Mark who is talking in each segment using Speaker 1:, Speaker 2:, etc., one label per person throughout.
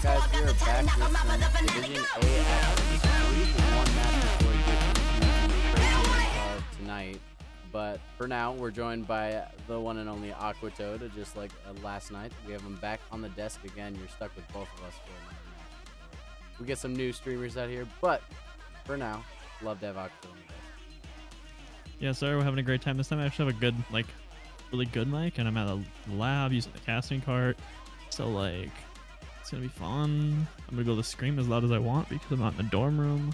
Speaker 1: guys, we are back with some Division A action. 3-1 match before we get into the craziness of tonight. But for now, we're joined by the one and only Aquatoad, just like last night. We have him back on the desk again. You're stuck with both of us for another match. We get some new streamers out here, but for now, love to have Aquatoad on the desk.
Speaker 2: Yeah, sir, we're having a great time. This time I actually have a good, really good mic, and I'm at a lab using the casting cart. So, it's gonna be fun. I'm gonna be able to scream as loud as I want because I'm not in the dorm room.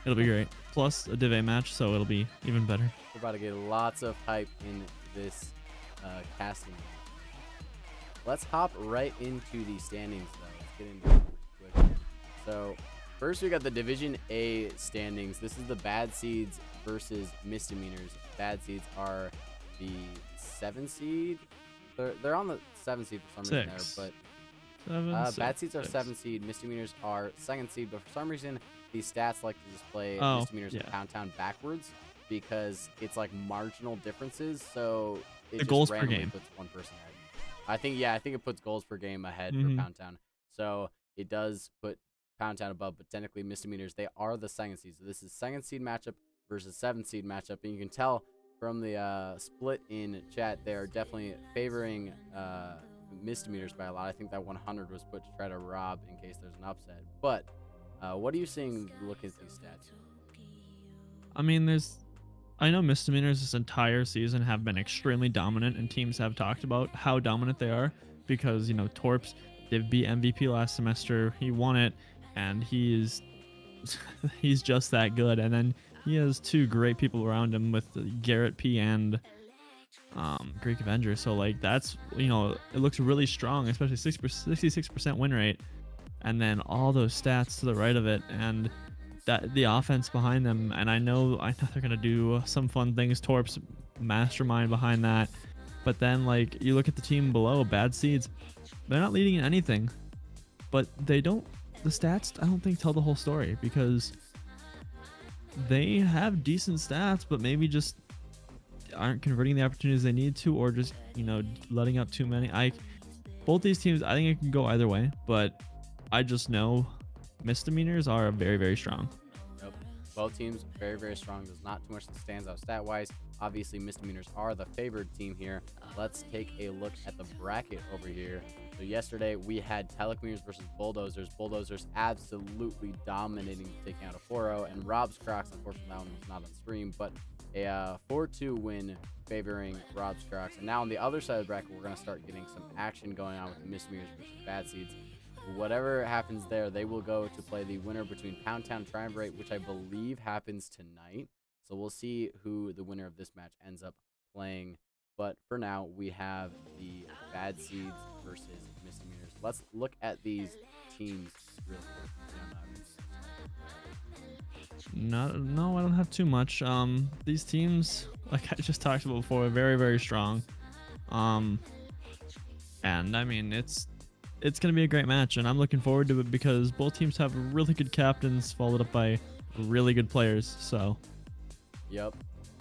Speaker 2: It'll be great. Plus a Div A match, so it'll be even better.
Speaker 1: We're about to get lots of hype in this casting. Let's hop right into the standings, though. Let's get into it quick. So, first we got the Division A standings. This is the Bad Seeds versus Misdemeanors. Bad Seeds are the 7 seed. They're on the 7 seed for some reason there, but Bad Seeds are 7 seed. Misdemeanors are 2nd seed, but for some reason these stats like to display Misdemeanors and Pound Town backwards because it's like marginal differences. So it just
Speaker 2: goals per
Speaker 1: randomly
Speaker 2: game
Speaker 1: puts one person ahead. I think it puts goals per game ahead for Pound Town. So it does put Pound Town above, but technically Misdemeanors, they are the 2nd seed. So this is 2nd seed matchup versus 7th seed matchup, and you can tell from the split in chat, they are definitely favoring Misdemeanors by a lot. I think that 100 was put to try to rob in case there's an upset. But what are you seeing looking at these stats?
Speaker 2: I mean, I know Misdemeanors this entire season have been extremely dominant, and teams have talked about how dominant they are because, Torps did beat MVP last semester. He won it, and he's just that good. And then he has 2 great people around him with Garrett P and Greek Avenger. So that's, it looks really strong, especially 66% win rate, and then all those stats to the right of it, and that the offense behind them. And I know they're gonna do some fun things. Torps mastermind behind that, but then you look at the team below, Bad Seeds, they're not leading in anything, but the stats I don't think tell the whole story because they have decent stats, but maybe just aren't converting the opportunities they need to, or just letting up too many. Both these teams, I think it can go either way, but I just know Misdemeanors are very, very strong.
Speaker 1: Yep. Both teams very, very strong. There's not too much that stands out stat wise. Obviously Misdemeanors are the favored team here. Let's take a look at the bracket over here. So yesterday we had Telecommunes versus Bulldozers. Bulldozers absolutely dominating, taking out a 4-0, and Rob's Crocs, unfortunately that one was not on stream, but a 4-2 win favoring Rob's Crocs. And now on the other side of the bracket, we're going to start getting some action going on with the Misdemeanors versus Bad Seeds. Whatever happens there, they will go to play the winner between Pound Town Triumvirate, which I believe happens tonight. So we'll see who the winner of this match ends up playing. But for now, we have the Bad Seeds versus Misdemeanors. Let's look at these teams real quick.
Speaker 2: No, I don't have too much. These teams, like I just talked about before, are very, very strong. And I mean, it's gonna be a great match, and I'm looking forward to it because both teams have really good captains followed up by really good players. So
Speaker 1: yep.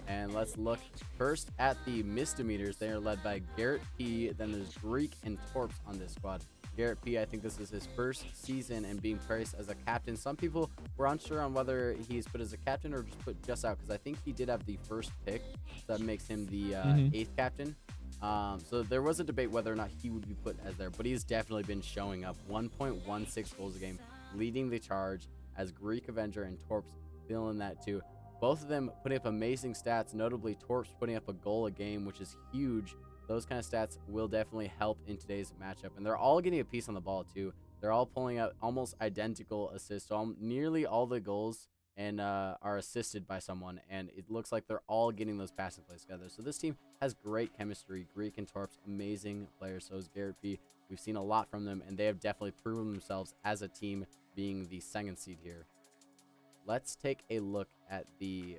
Speaker 1: And let's look first at the Misdemeanors. They are led by Garrett P. Then there's Greek and Torps on this squad. Garrett P, I think this is his first season and being placed as a captain. Some people were unsure on whether he's put as a captain or just put just out, because I think he did have the first pick. So that makes him the 8th captain. So there was a debate whether or not he would be put as there, but he's definitely been showing up. 1.16 goals a game, leading the charge as Greek Avenger and Torps feeling that too. Both of them putting up amazing stats, notably Torps putting up a goal a game, which is huge. Those kind of stats will definitely help in today's matchup. And they're all getting a piece on the ball too. They're all pulling out almost identical assists. So nearly all the goals and are assisted by someone. And it looks like they're all getting those passing plays together. So this team has great chemistry. Greek and Torps, amazing players. So is Garrett P. We've seen a lot from them, and they have definitely proven themselves as a team being the 2nd seed here. Let's take a look at the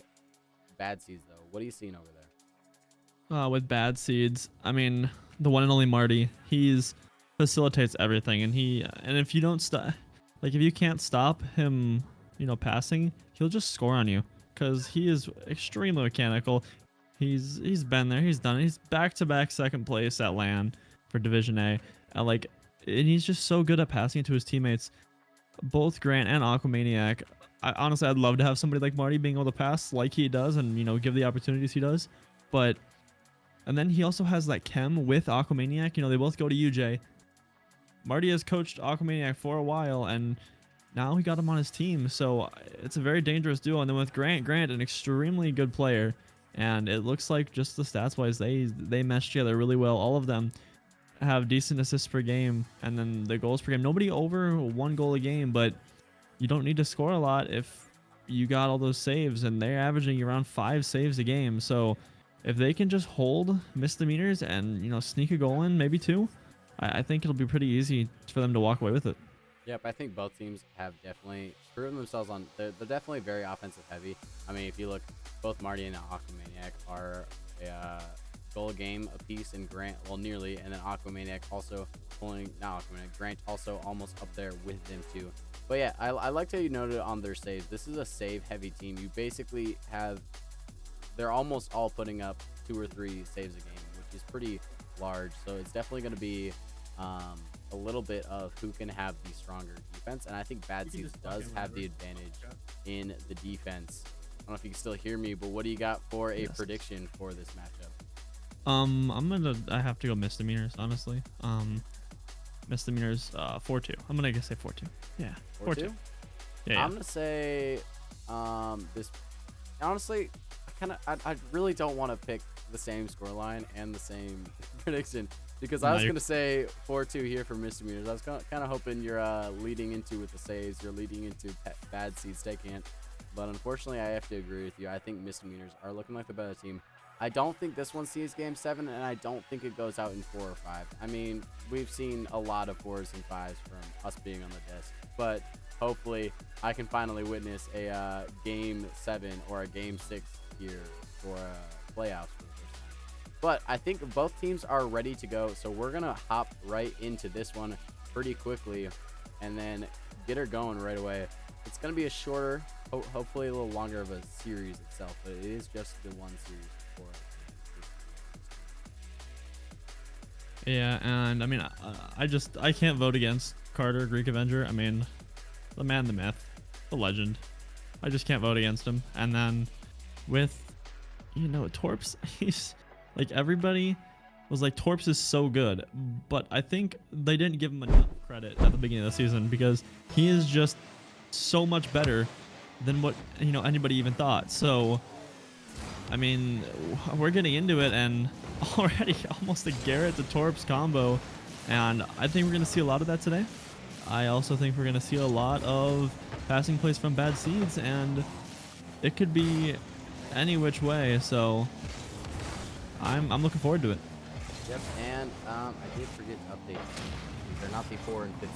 Speaker 1: Bad Seeds, though. What are you seeing over there?
Speaker 2: With Bad Seeds, I mean, the one and only Marty, he's facilitates everything, and if you don't stop, if you can't stop him, passing, he'll just score on you because he is extremely mechanical. He's been there, he's done it. He's back-to-back 2nd place at LAN for Division A. And and he's just so good at passing it to his teammates. Both Grant and Aquamaniac. Honestly, I'd love to have somebody like Marty being able to pass like he does and, give the opportunities he does. But, and then he also has that chem with Aquamaniac. They both go to UJ. Marty has coached Aquamaniac for a while, and now he got him on his team. So it's a very dangerous duo. And then with Grant, an extremely good player. And it looks like just the stats wise, they mesh together really well. All of them have decent assists per game, and then the goals per game. Nobody over 1 goal a game, but you don't need to score a lot if you got all those saves, and they're averaging around 5 saves a game. So if they can just hold misdemeanors and sneak a goal in, maybe 2, I think it'll be pretty easy for them to walk away with it.
Speaker 1: Yep, I think both teams have definitely proven themselves on. They're definitely very offensive heavy. I mean, if you look, both Marty and Aquamaniac are a goal a game a piece, and Grant, well, nearly, and then Aquamaniac also pulling, not Aquamaniac, Grant also almost up there with them too. But yeah, I liked how you noted on their saves. This is a save heavy team. You basically have, they're almost all putting up 2 or 3 saves a game, which is pretty large. So it's definitely going to be a little bit of who can have the stronger defense, and I think Bad Seeds does have the advantage in the defense. I don't know if you can still hear me, but what do you got for a prediction for this matchup?
Speaker 2: I have to go misdemeanors, honestly. Misdemeanors 4-2. I'm gonna say 4-2. Yeah, 4-2. Yeah.
Speaker 1: I'm gonna say this. Honestly, I really don't want to pick the same scoreline and the same prediction, because I was gonna say 4-2 here for misdemeanors. I was kind of hoping you're leading into with the saves. You're leading into Bad Seeds taking it, but unfortunately, I have to agree with you. I think misdemeanors are looking like the better team. I don't think this one sees game 7, and I don't think it goes out in 4 or 5. I mean, we've seen a lot of 4s and 5s from us being on the desk, but hopefully I can finally witness a game 7 or a game 6 here for playoffs for the first time. But I think both teams are ready to go, so we're gonna hop right into this one pretty quickly and then get her going right away. It's gonna be a shorter, hopefully a little longer of a series itself, but it is just the one series.
Speaker 2: Yeah, and I mean, I can't vote against Carter, Greek Avenger. I mean, the man, the myth, the legend. I just can't vote against him. And then with, Torps, he's like, everybody was like, Torps is so good, but I think they didn't give him enough credit at the beginning of the season, because he is just so much better than what anybody even thought. So I mean, we're getting into it, and already almost a Garrett to Torps combo, and I think we're going to see a lot of that today. I also think we're going to see a lot of passing plays from Bad Seeds, and it could be any which way, so I'm looking forward to it.
Speaker 1: Yep, and I did forget to update. They're not the 4 and 5.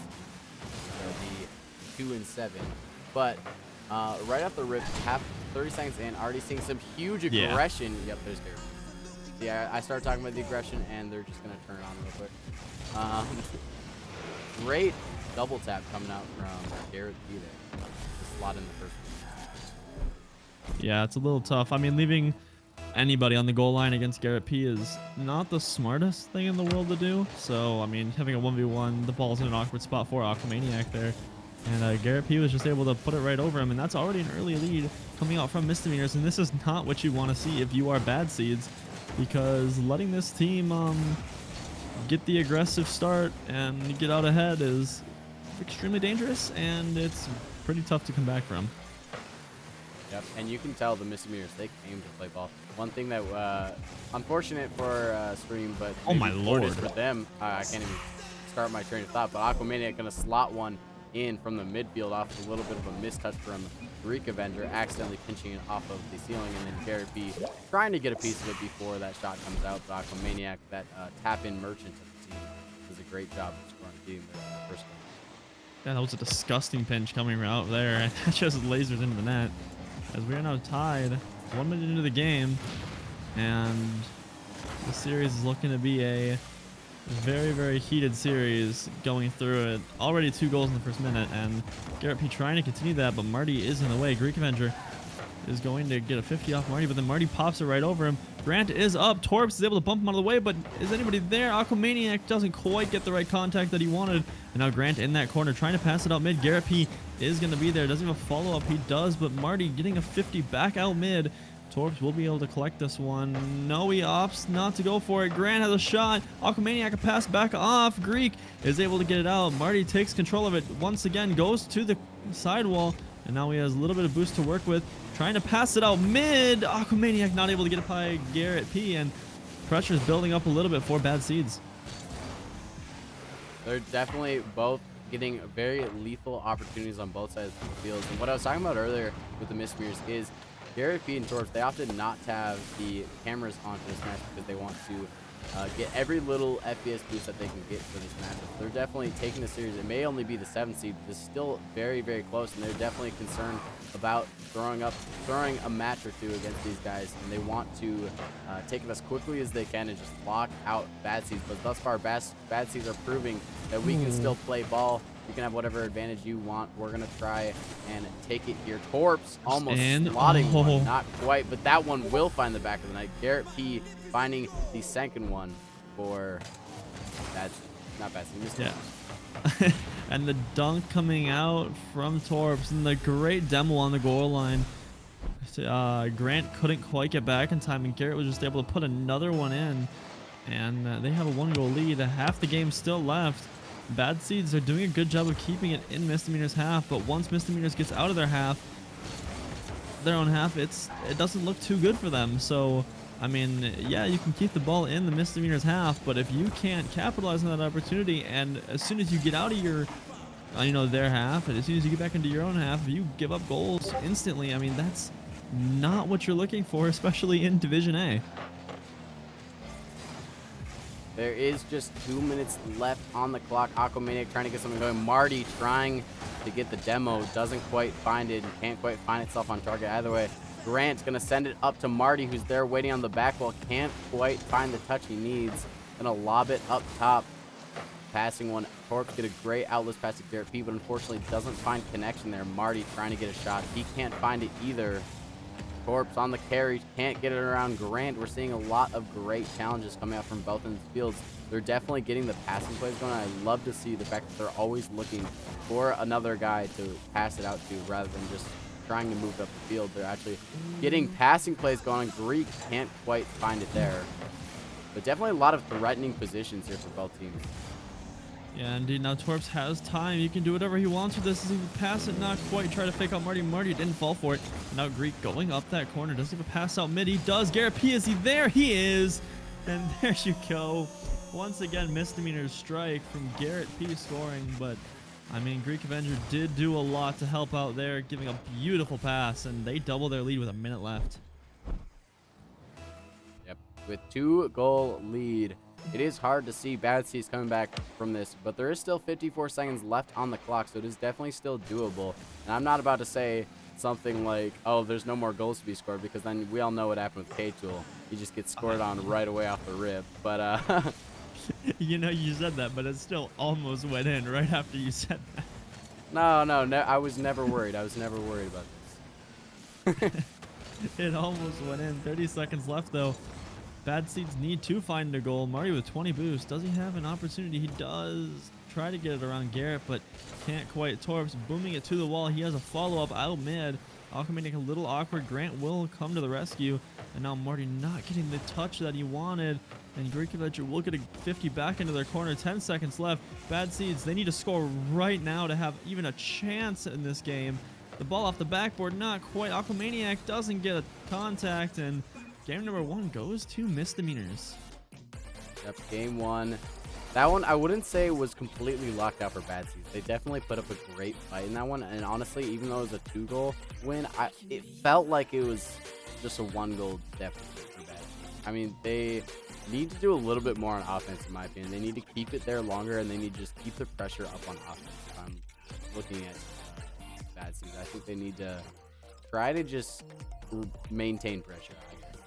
Speaker 1: They're the 2 and 7, but right off the rip, 30 seconds in, already seeing some huge aggression. Yep, there's Garrett. Yeah, I started talking about the aggression, and they're just going to turn it on real quick. Great double tap coming out from Garrett P there. The slot in the first one.
Speaker 2: Yeah, it's a little tough. I mean, leaving anybody on the goal line against Garrett P is not the smartest thing in the world to do. So, I mean, having a 1v1, the ball's in an awkward spot for Aquamaniac there. And Garrett P was just able to put it right over him, and that's already an early lead coming out from misdemeanors. And this is not what you want to see if you are Bad Seeds, because letting this team get the aggressive start and get out ahead is extremely dangerous, and it's pretty tough to come back from.
Speaker 1: Yep, and you can tell the misdemeanors, they came to play ball. One thing that unfortunate for stream, but
Speaker 2: oh my lord,
Speaker 1: for them, I can't even start my train of thought. But Aquamaniac gonna slot one in from the midfield off a little bit of a mistouch from Greek Avenger, accidentally pinching it off of the ceiling, and then Garrett B trying to get a piece of it before that shot comes out. But Aquamaniac, that tap-in merchant of the team, does a great job of scoring the game there in the first game.
Speaker 2: Yeah, that was a disgusting pinch coming out there, and that just lasers into the net. As we are now tied 1 minute into the game, and the series is looking to be a very, very heated series going through it. Already 2 goals in the first minute, and Garrett P trying to continue that, but Marty is in the way. Greek Avenger is going to get a 50 off Marty, but then Marty pops it right over him. Grant is up. Torps is able to bump him out of the way, but is anybody there? Aquamaniac doesn't quite get the right contact that he wanted. And now Grant in that corner trying to pass it out mid. Garrett P is going to be there. Doesn't have a follow-up. He does, but Marty getting a 50 back out mid. Torps will be able to collect this one. No, he opts not to go for it. Grant has a shot. Aquamaniac a pass back off. Greek is able to get it out. Marty takes control of it once again, goes to the sidewall, and now he has a little bit of boost to work with. Trying to pass it out mid. Aquamaniac not able to get it by Garrett P, and pressure is building up a little bit for Bad Seeds.
Speaker 1: They're definitely both getting very lethal opportunities on both sides of the field. And what I was talking about earlier with the Misdemeanors is Garrett P and Torps, they opted not to have the cameras on for this match because they want to get every little FPS boost that they can get for this match. They're definitely taking the series. It may only be the 7th seed, but it's still very, very close, and they're definitely concerned about throwing a match or two against these guys, and they want to take it as quickly as they can and just lock out Bad Seeds. But thus far, Bad Seeds are proving that we can still play ball. You can have whatever advantage you want. We're going to try and take it here. Torps almost slotting one. Not quite, but that one will find the back of the net. Garrett P finding the second one for not Bad Seeds.
Speaker 2: Yeah. And the dunk coming out from Torps, and the great demo on the goal line. Grant couldn't quite get back in time, and Garrett was just able to put another one in. And they have a 1-goal lead. Half the game still left. Bad Seeds are doing a good job of keeping it in Misdemeanors half, but once Misdemeanors gets out of their own half, it doesn't look too good for them. So, I mean, yeah, you can keep the ball in the Misdemeanors half, but if you can't capitalize on that opportunity, and as soon as you get out of your, their half, and as soon as you get back into your own half, if you give up goals instantly, I mean, that's not what you're looking for, especially in Division A.
Speaker 1: There is just 2 minutes left on the clock. Aquamaniac trying to get something going. Marty trying to get the demo. Doesn't quite find it. Can't quite find itself on target. Either way, Grant's going to send it up to Marty, who's there waiting on the back wall. Can't quite find the touch he needs. Going to lob it up top. Passing one. Torps get a great outlet pass to Garrett P, but unfortunately doesn't find connection there. Marty trying to get a shot. He can't find it either. Torps on the carry, can't get it around Grant. We're seeing a lot of great challenges coming out from both ends of the fields. They're definitely getting the passing plays going. I love to see the fact that they're always looking for another guy to pass it out to rather than just trying to move up the field. They're actually getting passing plays going. Greek can't quite find it there. But definitely a lot of threatening positions here for both teams.
Speaker 2: Yeah, indeed. Now Torps has time. He can do whatever he wants with this. He can pass it, not quite. Try to fake out Marty. Marty didn't fall for it. Now Greek going up that corner. Does he have a pass out mid? He does. Garrett P, is he there? He is. And there you go. Once again, Misdemeanors strike from Garrett P scoring. But, I mean, Greek Avenger did do a lot to help out there, giving a beautiful pass. And they double their lead with a minute left.
Speaker 1: Yep, with 2-goal lead. It is hard to see Bad Seeds coming back from this, but there is still 54 seconds left on the clock, so it is definitely still doable. And I'm not about to say something like, oh, there's no more goals to be scored, because then we all know what happened with K-Tool. He just gets scored on right away off the rip. But,
Speaker 2: you said that, but it still almost went in right after you said that.
Speaker 1: No, I was never worried. I was never worried about this.
Speaker 2: It almost went in. 30 seconds left, though. Bad Seeds need to find a goal. Marty with 20 boost. Does he have an opportunity? He does try to get it around Garrett, but can't quite. Torps booming it to the wall. He has a follow-up out mid. Alchematic a little awkward. Grant will come to the rescue. And now Marty not getting the touch that he wanted. And Greek Avenger will get a 50 back into their corner. 10 seconds left. Bad Seeds, they need to score right now to have even a chance in this game. The ball off the backboard, not quite. Aquamaniac doesn't get a contact, and game number 1 goes to Misdemeanors.
Speaker 1: Yep, game 1. That one, I wouldn't say was completely locked out for Bad Seeds. They definitely put up a great fight in that one. And honestly, even though it was a 2-goal win, it felt like it was just a 1-goal deficit for Bad Seeds. I mean, they need to do a little bit more on offense, in my opinion. They need to keep it there longer, and they need to just keep the pressure up on offense. If I'm looking at Bad Seeds, I think they need to try to just maintain pressure, I guess.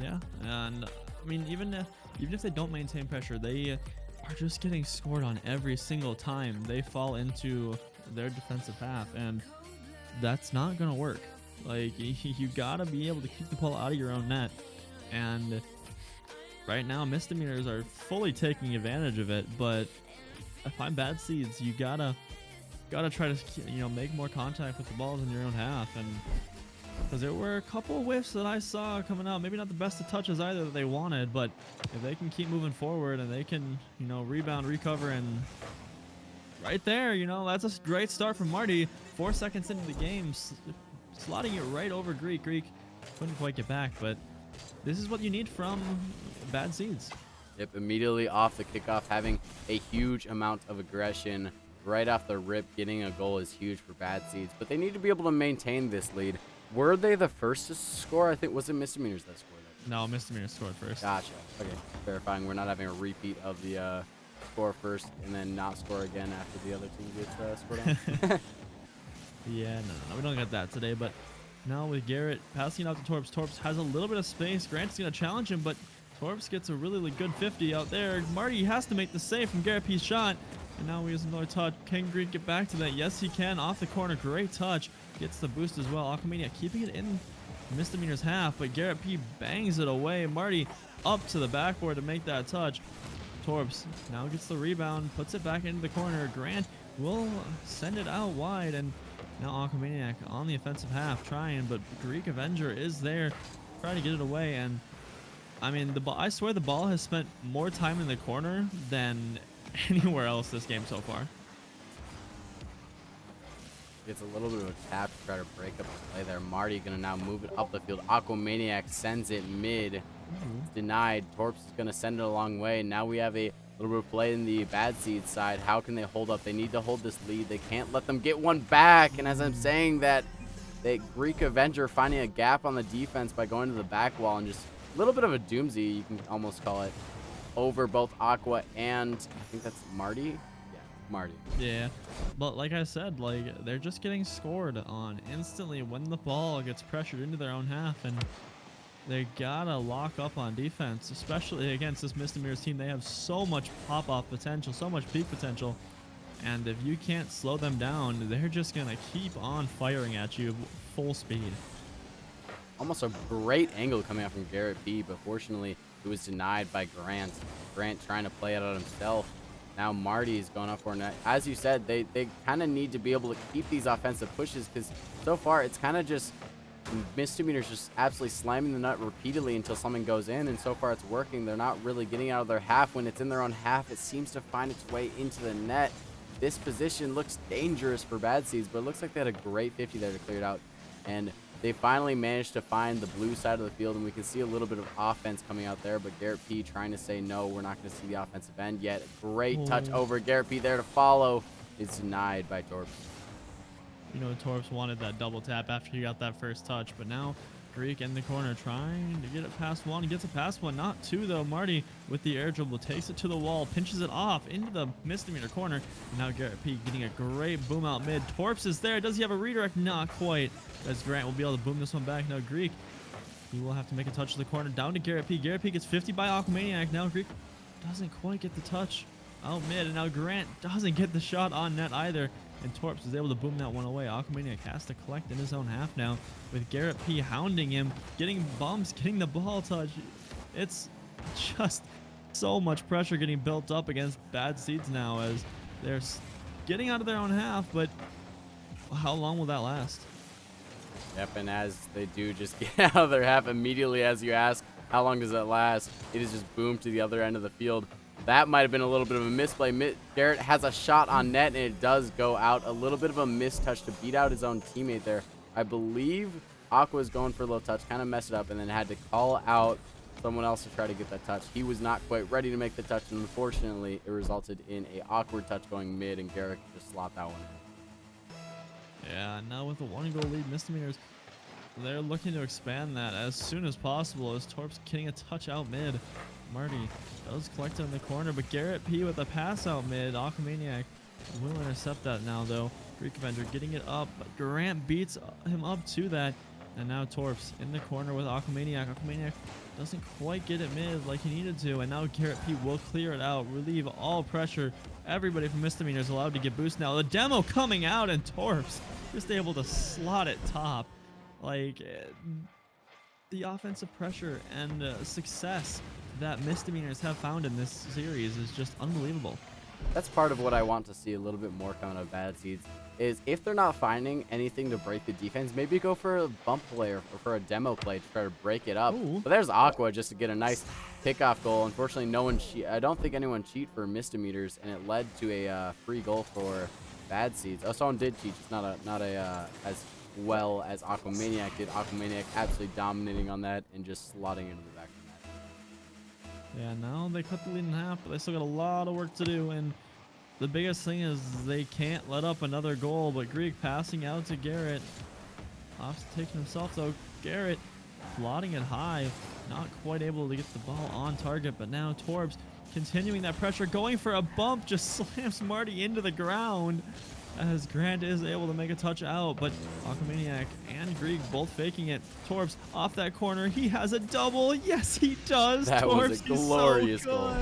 Speaker 2: Yeah, and I mean, even if they don't maintain pressure, they are just getting scored on every single time they fall into their defensive half, and that's not going to work. Like, you gotta be able to keep the ball out of your own net. And right now, Misdemeanors are fully taking advantage of it. But if I'm Bad Seeds, you gotta try to make more contact with the balls in your own half. And because there were a couple of whiffs that I saw coming out, maybe not the best of touches either that they wanted, but if they can keep moving forward and they can rebound, recover, and right there, that's a great start from Marty. 4 seconds into the game, slotting it right over Greek. Greek couldn't quite get back, but this is what you need from Bad Seeds.
Speaker 1: Yep, immediately off the kickoff, having a huge amount of aggression right off the rip. Getting a goal is huge for Bad Seeds, but they need to be able to maintain this lead. Were they the first to score? I think, was it Misdemeanors that scored it?
Speaker 2: No, Misdemeanors scored first.
Speaker 1: Gotcha. Okay, verifying we're not having a repeat of the score first and then not score again after the other team gets scored on.
Speaker 2: Yeah, no, we don't get that today, but now with Garrett passing out to Torps. Torps has a little bit of space. Grant's going to challenge him, but Torps gets a really good 50 out there. Marty has to make the save from Garrett P's shot. And now he has another touch. Can Greek get back to that? Yes, he can. Off the corner. Great touch. Gets the boost as well. Aquamania keeping it in Misdemeanors half, but Garrett P bangs it away. Marty up to the backboard to make that touch. Torps now gets the rebound, puts it back into the corner. Grant will send it out wide, and now Aquamaniac on the offensive half trying, but Greek Avenger is there trying to get it away. And I mean, I swear the ball has spent more time in the corner than anywhere else this game so far.
Speaker 1: Gets a little bit of a tap to try to break up the play there. Marty gonna now move it up the field. Aquamaniac sends it mid. It's denied. Torps is gonna send it a long way. Now we have a little bit of play in the Bad Seed side. How can they hold up? They need to hold this lead. They can't let them get one back. And as I'm saying that, the Greek Avenger finding a gap on the defense by going to the back wall and just a little bit of a doomsday, you can almost call it, over both Aqua and I think that's Marty. Marty.
Speaker 2: Yeah, but like I said, like they're just getting scored on instantly when the ball gets pressured into their own half, and they gotta lock up on defense, especially against this Misdemeanors team. They have so much pop-off potential, so much peak potential, and if you can't slow them down, they're just gonna keep on firing at you full speed.
Speaker 1: Almost a great angle coming out from Garrett B, but fortunately it was denied by Grant. Grant trying to play it out himself. Now Marty is going up for it. As you said, they kind of need to be able to keep these offensive pushes, because so far it's kind of just Misdemeanors just absolutely slamming the nut repeatedly until something goes in, and so far it's working. They're not really getting out of their half. When it's in their own half, it seems to find its way into the net. This position looks dangerous for Bad Seeds, but it looks like they had a great 50 there to clear it out, and they finally managed to find the blue side of the field, and we can see a little bit of offense coming out there, but Garrett P trying to say, no, we're not going to see the offensive end yet. Great touch over Garrett P there to follow. It's denied by Torps.
Speaker 2: Torps wanted that double tap after he got that first touch, but now Greek in the corner trying to get it past one. He gets it past one, not two though. Marty with the air dribble takes it to the wall, pinches it off into the Misdemeanor corner. And now Garrett P getting a great boom out mid. Torps is there. Does he have a redirect? Not quite. As Grant will be able to boom this one back. Now Greek, he will have to make a touch to the corner. Down to Garrett P. Garrett P gets 50 by Aquamaniac. Now Greek doesn't quite get the touch out mid. And now Grant doesn't get the shot on net either. And Torps is able to boom that one away. Aquamaniac has to collect in his own half now, with Garrett P hounding him, getting bumps, getting the ball touch. It's just so much pressure getting built up against Bad Seeds now, as they're getting out of their own half, but how long will that last?
Speaker 1: Yep, and as they do just get out of their half immediately, as you ask, how long does that last? It is just boom to the other end of the field. That might have been a little bit of a misplay. Garrett has a shot on net, and it does go out. A little bit of a mistouch to beat out his own teammate there. I believe Aqua was going for a little touch, kind of messed it up, and then had to call out someone else to try to get that touch. He was not quite ready to make the touch, and unfortunately, it resulted in an awkward touch going mid, and Garrett just slopped that one in.
Speaker 2: Yeah, now with a 1-goal lead, Misdemeanors, they're looking to expand that as soon as possible, as Torps getting a touch out mid. Marty does collect it in the corner, but Garrett P with a pass out mid. Aquamaniac will intercept that now, though. Greek Avenger getting it up, but Grant beats him up to that. And now Torps in the corner with Aquamaniac. Aquamaniac doesn't quite get it mid like he needed to, and now Garrett P will clear it out, relieve all pressure. Everybody from Misdemeanors allowed to get boost now. The demo coming out, and Torps just able to slot it top. Like the offensive pressure and success that Misdemeanors have found in this series is just unbelievable.
Speaker 1: That's part of what I want to see a little bit more coming out of Bad Seeds is if they're not finding anything to break the defense, maybe go for a bump play or for a demo play to try to break it up.
Speaker 2: Ooh.
Speaker 1: But there's Aqua just to get a nice pickoff goal. Unfortunately, no one I don't think anyone cheat for Misdemeanors, and it led to a free goal for Bad Seeds. Oh, someone did cheat, just not a as well as Aquamaniac did. Aquamaniac absolutely dominating on that and just slotting into the back of the net.
Speaker 2: Yeah, now they cut the lead in half, but they still got a lot of work to do. And the biggest thing is they can't let up another goal. But Greek passing out to Garrett. Ops taking himself, though. Garrett slotting it high. Not quite able to get the ball on target. But now Torbs continuing that pressure. Going for a bump. Just slams Marty into the ground. As Grant is able to make a touch out, but Aquamaniac and Greek both faking it. Torbs off that corner. He has a double. Yes, he does.
Speaker 1: That
Speaker 2: Torbs,
Speaker 1: was a glorious goal.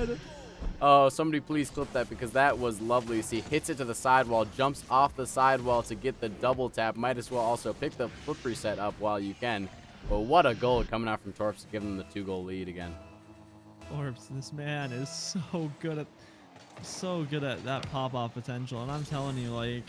Speaker 1: Oh, somebody please clip that because that was lovely. See, hits it to the sidewall, jumps off the sidewall to get the double tap. Might as well also pick the flip reset up while you can. But what a goal coming out from Torbs to give them the 2-goal lead again.
Speaker 2: Torbs, this man is so good at that pop-off potential, and I'm telling you, like,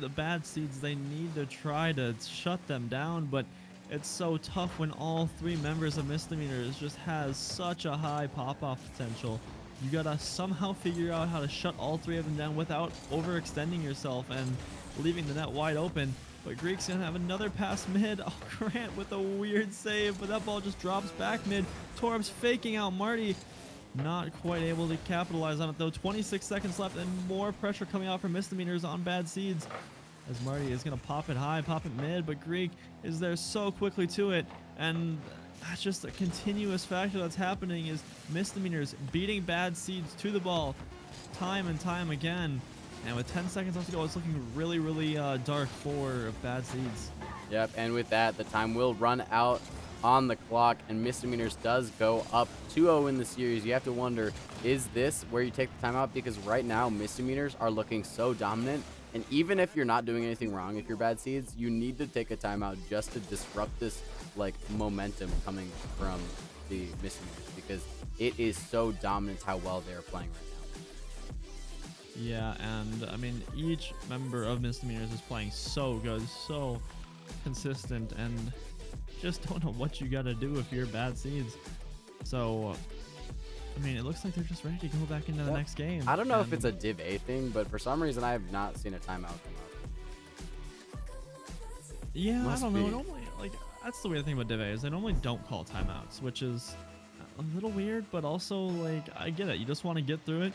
Speaker 2: the Bad Seeds, they need to try to shut them down, but it's so tough when all three members of Misdemeanors just has such a high pop-off potential. You gotta somehow figure out how to shut all three of them down without overextending yourself and leaving the net wide open. But Greek's gonna have another pass mid. Oh, Grant with a weird save, but that ball just drops back mid. Torbs faking out Marty. Not quite able to capitalize on it, though. 26 seconds left and more pressure coming out from Misdemeanors on Bad Seeds. As Marty is going to pop it high, pop it mid, but Greek is there so quickly to it. And that's just a continuous factor that's happening is Misdemeanors beating Bad Seeds to the ball time and time again. And with 10 seconds left to go, it's looking really, really dark for Bad Seeds.
Speaker 1: Yep, and with that, the time will run out on the clock, and Misdemeanors does go up 2-0 in the series. You have to wonder, is this where you take the timeout? Because right now, Misdemeanors are looking so dominant, and even if you're not doing anything wrong, if you're Bad Seeds, you need to take a timeout just to disrupt this, like, momentum coming from the Misdemeanors, because it is so dominant how well they are playing right now.
Speaker 2: Yeah, and, I mean, each member of Misdemeanors is playing so good, so consistent, and just don't know what you gotta do if you're Bad Seeds. So, I mean, it looks like they're just ready to go back into the next game.
Speaker 1: I don't know if it's a Div A thing, but for some reason I have not seen a timeout come up.
Speaker 2: Yeah, I don't know. Normally, like, that's the weird thing about Div A is they normally don't call timeouts, which is a little weird, but also, like, I get it. You just want to get through it,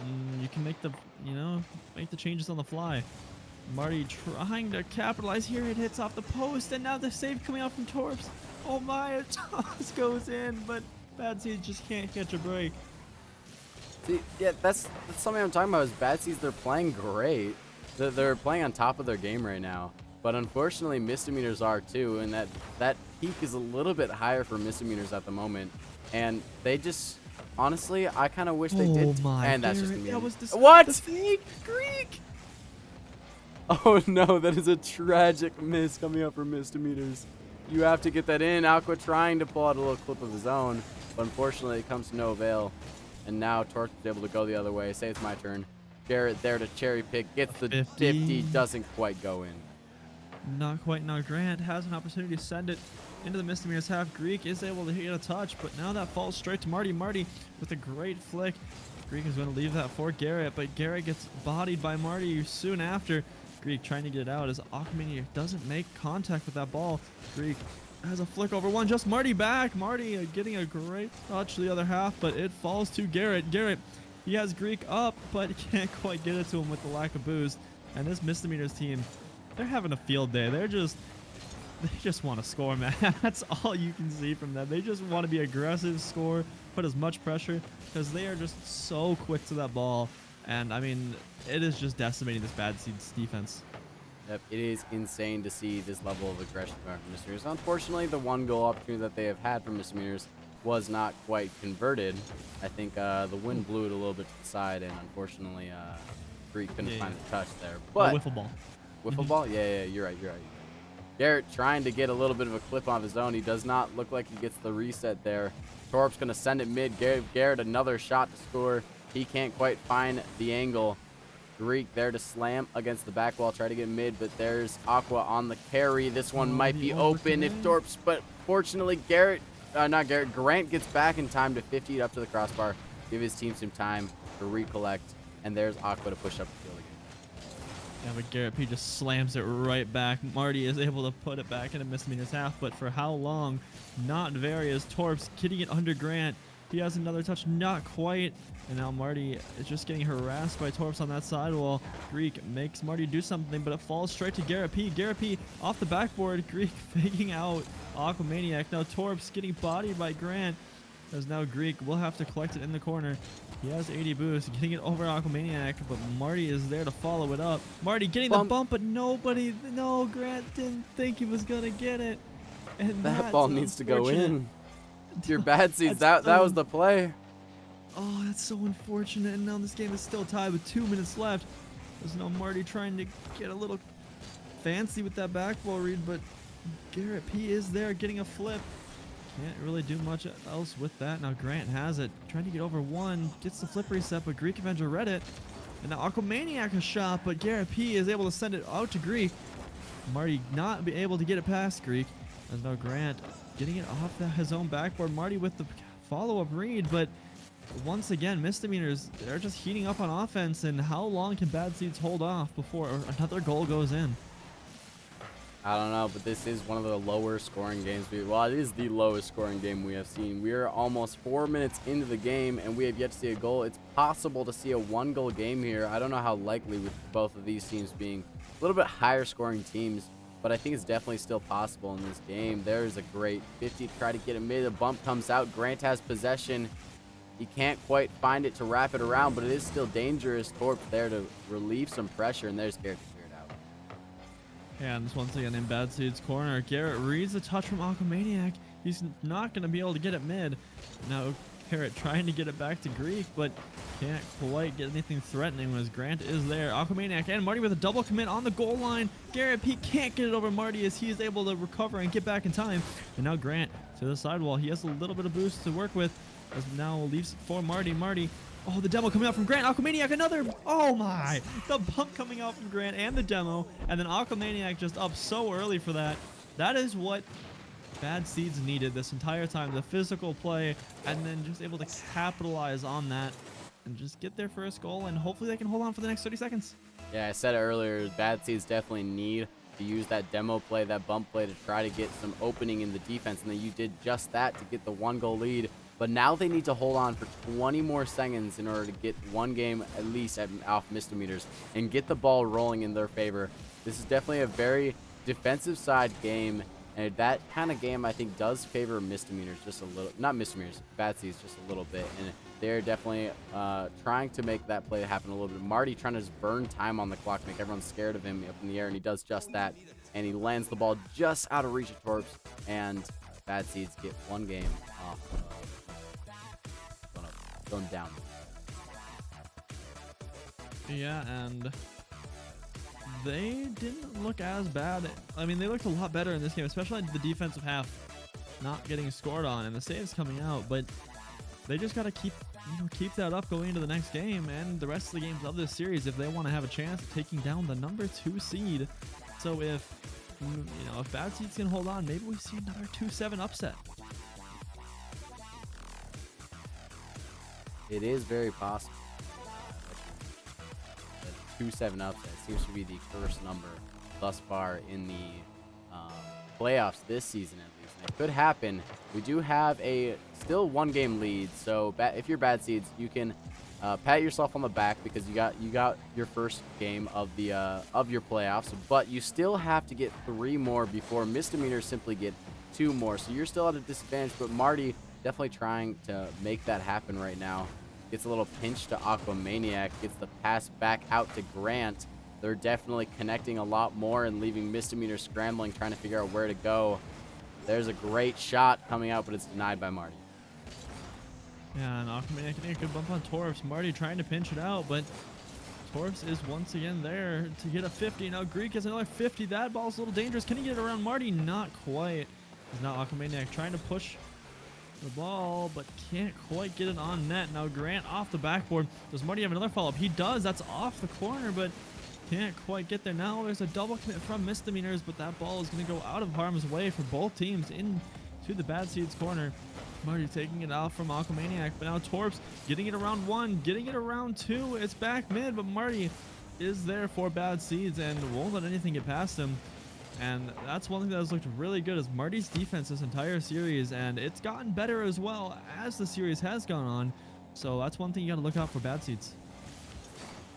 Speaker 2: and you can make the changes on the fly. Marty trying to capitalize here. It hits off the post, and now the save coming out from Torbs. Oh my, a toss goes in, but Bad Seeds just can't catch a break.
Speaker 1: See, yeah, that's something I'm talking about is Bad Seeds, they're playing great. They're playing on top of their game right now. But unfortunately, Misdemeanors are too, and that peak is a little bit higher for Misdemeanors at the moment. And they just, honestly, I kind of wish they did.
Speaker 2: Oh my,
Speaker 1: and that's just me.
Speaker 2: that was
Speaker 1: what?
Speaker 2: The fake Greek.
Speaker 1: Oh no, that is a tragic miss coming up for Misdemeanors. You have to get that in. Aqua trying to pull out a little clip of his own, but unfortunately it comes to no avail. And now Torch is able to go the other way. Say it's my turn. Garrett there to cherry pick, gets the 50, doesn't quite go in.
Speaker 2: Not quite. Now Grant has an opportunity to send it into the Misdemeanors half. Greek is able to get a touch, but now that falls straight to Marty. Marty with a great flick. Greek is going to leave that for Garrett, but Garrett gets bodied by Marty soon after. Greek trying to get it out as Aquamania doesn't make contact with that ball. Greek has a flick over one, just Marty back. Marty getting a great touch to the other half, but it falls to Garrett. Garrett, he has Greek up, but he can't quite get it to him with the lack of boost. And this Misdemeanors team, they're having a field day. They just want to score, man. That's all you can see from them. They just want to be aggressive, score, put as much pressure, because they are just so quick to that ball. And, I mean, it is just decimating this Bad Seeds defense.
Speaker 1: Yep, it is insane to see this level of aggression from Misdemeanors. Unfortunately, the one goal opportunity that they have had from Misdemeanors was not quite converted. I think the wind blew it a little bit to the side, and unfortunately, Greek couldn't find the touch there. But
Speaker 2: wiffle ball.
Speaker 1: Wiffle ball? Yeah, you're right. Garrett trying to get a little bit of a clip on his own. He does not look like he gets the reset there. Torp's going to send it mid. Garrett another shot to score. He can't quite find the angle. Greek there to slam against the back wall. Try to get mid, but there's Aqua on the carry. This one might be open if Torps, but fortunately Grant gets back in time to 50 it up to the crossbar. Give his team some time to recollect. And there's Aqua to push up the field again.
Speaker 2: Yeah, but Garrett P just slams it right back. Marty is able to put it back into Misdemeanors half, but for how long? Not very, as Torps getting it under Grant. He has another touch, not quite. And now Marty is just getting harassed by Torps on that sidewall. Greek makes Marty do something, but it falls straight to Garrett P. Garrett P off the backboard. Greek faking out Aquamaniac. Now Torps getting bodied by Grant. As now Greek will have to collect it in the corner. He has 80 boost, getting it over Aquamaniac, but Marty is there to follow it up. Marty getting the bump, but Grant didn't think he was gonna get it. And
Speaker 1: that ball needs to go in. Your bad seeds, that was the play.
Speaker 2: Oh, that's so unfortunate. And now this game is still tied with 2 minutes left. There's no Marty trying to get a little fancy with that backball read, but Garrett P is there getting a flip. Can't really do much else with that. Now Grant has it, trying to get over one, gets the flip reset, but Greek Avenger read it. And now Aquamaniac a shot, but Garrett P is able to send it out to Greek. Marty not be able to get it past Greek. As now Grant getting it off his own backboard. Marty with the follow-up read, but once again, Misdemeanors, they're just heating up on offense, and how long can Bad Seeds hold off before another goal goes in?
Speaker 1: I don't know, but this is one of the lower scoring games. Well, it is the lowest scoring game we have seen. We are almost 4 minutes into the game, and we have yet to see a goal. It's possible to see a 1-goal game here. I don't know how likely, with both of these teams being a little bit higher scoring teams, but I think it's definitely still possible in this game. There's a great 50 to try to get it mid. A bump comes out. Grant has possession. He can't quite find it to wrap it around, but it is still dangerous. Torp there to relieve some pressure, and there's Garrett.
Speaker 2: And this once again in Bad Seeds corner. Garrett reads a touch from Aquamaniac. He's not going to be able to get it mid. Now Garrett trying to get it back to Greek, but can't quite get anything threatening as Grant is there. Aquamaniac and Marty with a double commit on the goal line. Garrett P can't get it over Marty as he is able to recover and get back in time. And now Grant to the sidewall. He has a little bit of boost to work with as now leaves it for Marty. Oh, the demo coming out from Grant. Aquamaniac, another. Oh my. The bump coming out from Grant and the demo. And then Aquamaniac just up so early for that. That is what Bad Seeds needed this entire time. The physical play, and then just able to capitalize on that and just get their first goal. And hopefully they can hold on for the next 30 seconds.
Speaker 1: Yeah, I said it earlier. Bad Seeds definitely need to use that demo play, that bump play, to try to get some opening in the defense. And then you did just that to get the 1-goal lead. But now they need to hold on for 20 more seconds in order to get one game at least off Misdemeanors and get the ball rolling in their favor. This is definitely a very defensive side game, and that kind of game I think does favor Misdemeanors just a little. Not Misdemeanors, Bad Seeds just a little bit. And they're definitely trying to make that play happen a little bit. Marty trying to just burn time on the clock, make everyone scared of him up in the air, and he does just that. And he lands the ball just out of reach of Torps, and Bad Seeds get one game off. Going down.
Speaker 2: Yeah, and they didn't look as bad. I mean, they looked a lot better in this game, especially the defensive half not getting scored on and the saves coming out. But they just got to keep that up going into the next game and the rest of the games of this series if they want to have a chance of taking down the number 2 seed. So if Bad Seeds can hold on, maybe we see another 2-7 upset.
Speaker 1: It is very possible. The 2-7 upset seems to be the first number thus far in the playoffs this season, at least. And it could happen. We do have a still 1-game lead, so if you're Bad Seeds, you can pat yourself on the back because you got your first game of your playoffs, but you still have to get 3 more before Misdemeanors simply get 2 more. So you're still at a disadvantage, but Marty definitely trying to make that happen right now. Gets a little pinch to Aquamaniac. Gets the pass back out to Grant. They're definitely connecting a lot more and leaving Misdemeanor scrambling, trying to figure out where to go. There's a great shot coming out, but it's denied by Marty.
Speaker 2: Yeah, and Aquamaniac getting a good bump on Torps. Marty trying to pinch it out, but Torps is once again there to get a 50. Now Greek has another 50. That ball's a little dangerous. Can he get it around Marty? Not quite. He's now Aquamaniac trying to push the ball, but can't quite get it on net. Now Grant off the backboard. Does Marty have another follow-up? He does. That's off the corner, but can't quite get there. Now there's a double commit from Misdemeanors, but that ball is going to go out of harm's way for both teams into the Bad Seeds corner. Marty taking it out from Aquamaniac, but now Torps getting it around 1, getting it around 2. It's back mid, but Marty is there for Bad Seeds and won't let anything get past him. And that's one thing that has looked really good is Marty's defense this entire series, and it's gotten better as well as the series has gone on. So that's one thing you got to look out for Bad Seeds.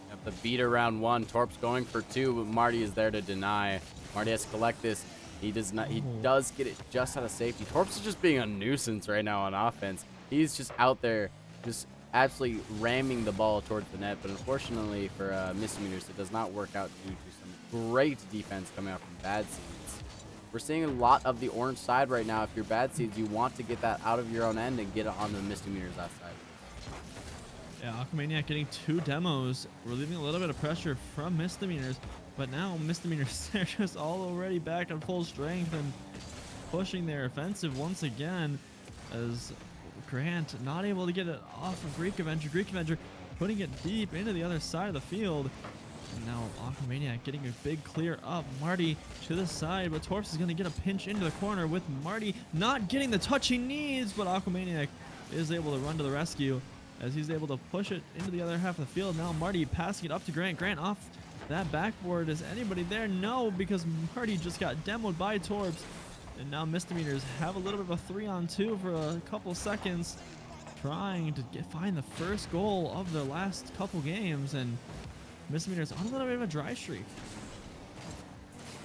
Speaker 1: Yep, the beat around 1. Torps going for 2, but Marty is there to deny. Marty has to collect this. He does not. He does get it just out of safety. Torps is just being a nuisance right now on offense. He's just out there, just absolutely ramming the ball towards the net. But unfortunately for Misdemeanors, it does not work out due to some great defense coming out from Bad Seeds. We're seeing a lot of the orange side right now. If you're Bad Seeds, you want to get that out of your own end and get it on the Misdemeanors outside.
Speaker 2: Yeah, Aquamaniac getting 2 demos, relieving a little bit of pressure from Misdemeanors. But now Misdemeanors are just all already back at full strength and pushing their offensive once again as Grant not able to get it off of Greek Avenger. Greek Avenger putting it deep into the other side of the field. And now Aquamaniac getting a big clear up. Marty to the side, but Torps is going to get a pinch into the corner with Marty not getting the touch he needs, but Aquamaniac is able to run to the rescue as he's able to push it into the other half of the field. Now Marty passing it up to Grant. Grant off that backboard. Is anybody there? No, because Marty just got demoed by Torps. And now Misdemeanors have a little bit of a 3-on-2 for a couple seconds, trying to find the first goal of their last couple games. And Misdemeanors on a little bit of a dry streak.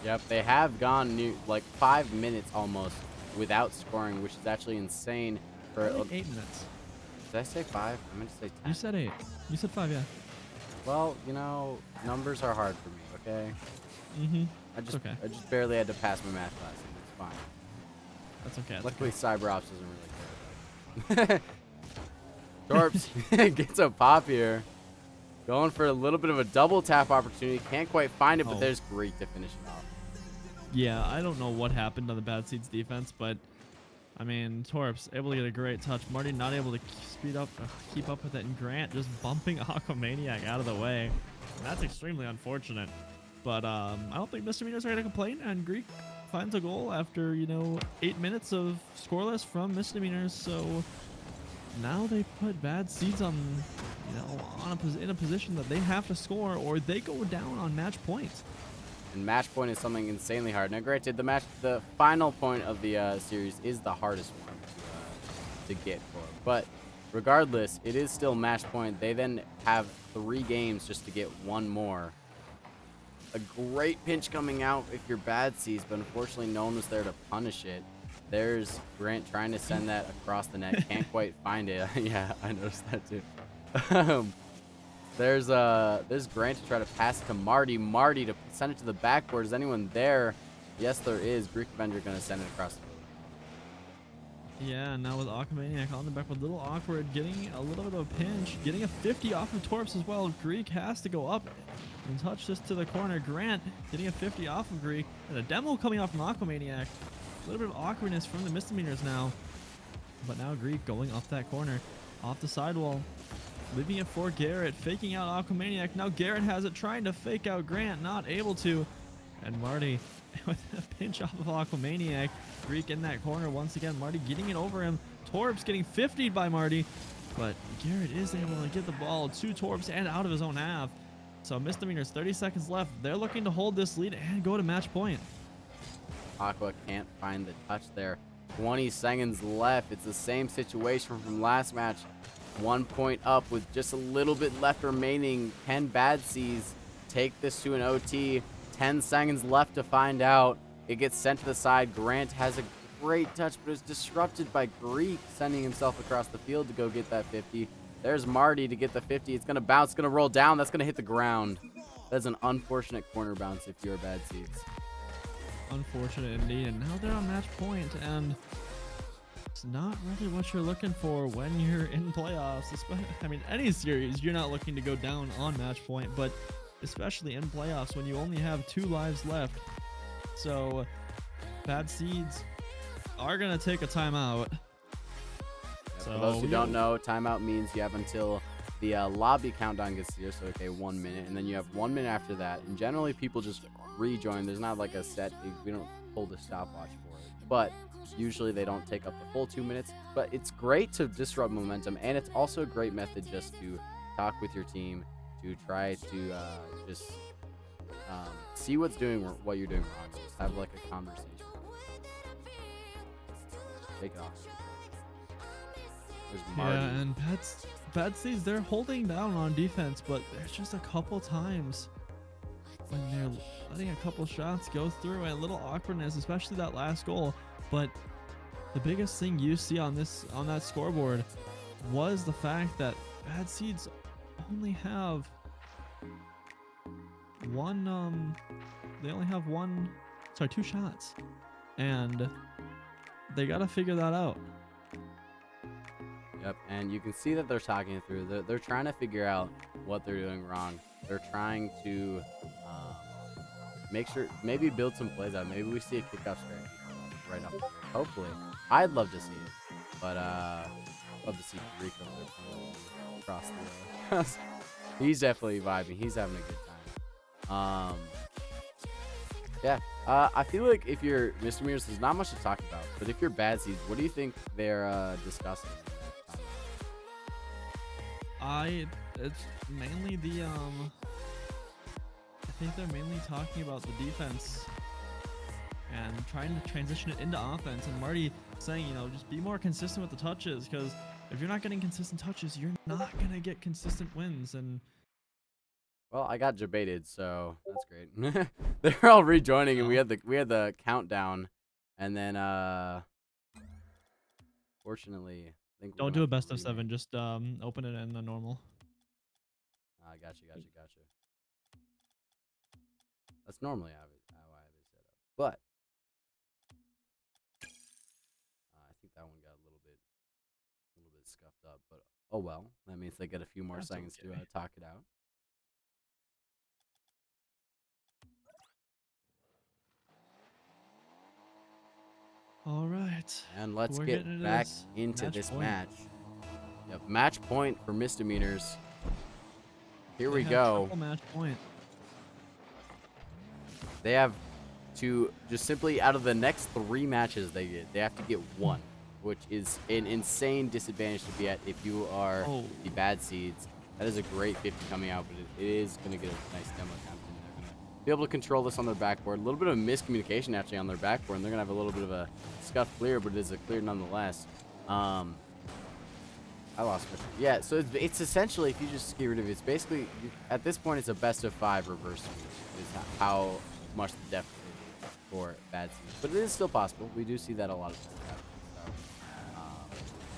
Speaker 1: Yep, they have gone like 5 minutes almost without scoring, which is actually insane. For
Speaker 2: like 8 minutes.
Speaker 1: Did I say 5? I meant to say 10.
Speaker 2: You said 8. You said 5, yeah.
Speaker 1: Well, you know, numbers are hard for me, okay?
Speaker 2: Mm-hmm.
Speaker 1: I just barely had to pass my math class, and it's fine.
Speaker 2: That's okay. That's
Speaker 1: Luckily,
Speaker 2: okay.
Speaker 1: CyberOps doesn't really care about it. Torps gets a pop here. Going for a little bit of a double tap opportunity. Can't quite find it, but there's Greek to finish it off.
Speaker 2: Yeah, I don't know what happened on the Bad Seeds defense, but I mean, Torps able to get a great touch. Marty not able to keep up with it, and Grant just bumping Aquamaniac out of the way. And that's extremely unfortunate. But I don't think Misdemeanors are going to complain, and Greek finds a goal after, 8 minutes of scoreless from Misdemeanors. So now they put Bad Seeds on, in a position that they have to score or they go down on match point.
Speaker 1: And match point is something insanely hard. Now, granted, the final point of the series is the hardest one to get for. But regardless, it is still match point. They then have 3 games just to get 1 more. A great pinch coming out if you're Bad Seeds, but unfortunately no one was there to punish it. There's Grant trying to send that across the net. Can't quite find it. Yeah, I noticed that too. There's Grant to try to pass it to Marty. Marty to send it to the backboard. Is anyone there? Yes, there is. Greek Avenger going to send it across the field.
Speaker 2: Yeah, now with Aquamaniac on the backboard, a little awkward, getting a little bit of a pinch, getting a 50 off of Torps as well. Greek has to go up and touch this to the corner. Grant getting a 50 off of Greek, and a demo coming off from Aquamaniac. A little bit of awkwardness from the Misdemeanors now, but now Greek going up that corner, off the sidewall. Leaving it for Garrett, faking out Aquamaniac. Now Garrett has it, trying to fake out Grant, not able to. And Marty with a pinch off of Aquamaniac. Greek in that corner once again. Marty getting it over him. Torps getting 50'd by Marty. But Garrett is able to get the ball to Torps and out of his own half. So Misdemeanors, 30 seconds left. They're looking to hold this lead and go to match point.
Speaker 1: Aqua can't find the touch there. 20 seconds left. It's the same situation from last match. 1 point up with just a little bit left remaining. Can Bad Seeds take this to an OT? 10 seconds left to find out. It gets sent to the side. Grant has a great touch, but it's disrupted by Greek sending himself across the field to go get that 50. There's Marty to get the 50. It's going to bounce, it's going to roll down. That's going to hit the ground. That's an unfortunate corner bounce if you're Bad Seeds.
Speaker 2: Unfortunate indeed. And now they're on match point, and It's not really what you're looking for when you're in playoffs. I mean, any series, you're not looking to go down on match point, but especially in playoffs when you only have 2 lives left. So bad seeds are going to take a timeout.
Speaker 1: Yeah,
Speaker 2: So
Speaker 1: for those who don't know, timeout means you have until the lobby countdown gets here. So, okay, 1 minute. And then you have 1 minute after that. And generally, people just rejoin. There's not like a set. We don't pull the stopwatch for it. But usually, they don't take up the full 2 minutes. But it's great to disrupt momentum. And it's also a great method just to talk with your team, to try to just see what you're doing wrong. Just have like a conversation. Take it off. There's Marty.
Speaker 2: yeah, and bad seeds, they're holding down on defense, but there's just a couple times when they're letting a couple shots go through and a little awkwardness, especially that last goal. But the biggest thing you see on that scoreboard was the fact that bad seeds only have two shots, and they got to figure that out.
Speaker 1: Yep, and you can see that they're talking it through. They're trying to figure out what they're doing wrong. They're trying to make sure, maybe build some plays out. Maybe we see a kickoff strategy right off the break. Hopefully. I'd love to see it, but love to see Rico across the He's definitely vibing. He's having a good time. Yeah, I feel like if you're Misdemeanors, there's not much to talk about. But if you're bad seeds, what do you think they're discussing?
Speaker 2: It's mainly the I think they're mainly talking about the defense and trying to transition it into offense. And Marty saying, just be more consistent with the touches, because if you're not getting consistent touches, you're not gonna get consistent wins. And
Speaker 1: well, I got debated, so that's great. They're all rejoining, and we had the countdown, and then fortunately, I think we're
Speaker 2: don't
Speaker 1: gonna
Speaker 2: do a
Speaker 1: have to
Speaker 2: best of
Speaker 1: rename.
Speaker 2: 7. Just open it in the normal.
Speaker 1: Gotcha. That's normally how I have it set up, but I think that one got a little bit scuffed up. But oh well, that means they get a few more
Speaker 2: That's
Speaker 1: seconds
Speaker 2: okay.
Speaker 1: to talk it out.
Speaker 2: All right.
Speaker 1: And let's
Speaker 2: We're
Speaker 1: get
Speaker 2: getting into
Speaker 1: back
Speaker 2: this
Speaker 1: into
Speaker 2: match
Speaker 1: this
Speaker 2: point.
Speaker 1: match. Yep, match point for Misdemeanors. Here
Speaker 2: They
Speaker 1: we
Speaker 2: have
Speaker 1: go.
Speaker 2: triple match point.
Speaker 1: They have to just simply, out of the next 3 matches they have to get 1, which is an insane disadvantage to be at if you are the bad seeds. That is a great 50 coming out, but it is going to get a nice demo attempt, and they're going to be able to control this on their backboard. A little bit of miscommunication actually on their backboard, and they're going to have a little bit of a scuff clear, but it is a clear nonetheless. I lost my. Yeah, so it's essentially, if you just get rid of it, it's basically, at this point, it's a best of 5 reverse sweep, is how much the depth is for bad seeds. But it is still possible. We do see that a lot of times happen. So,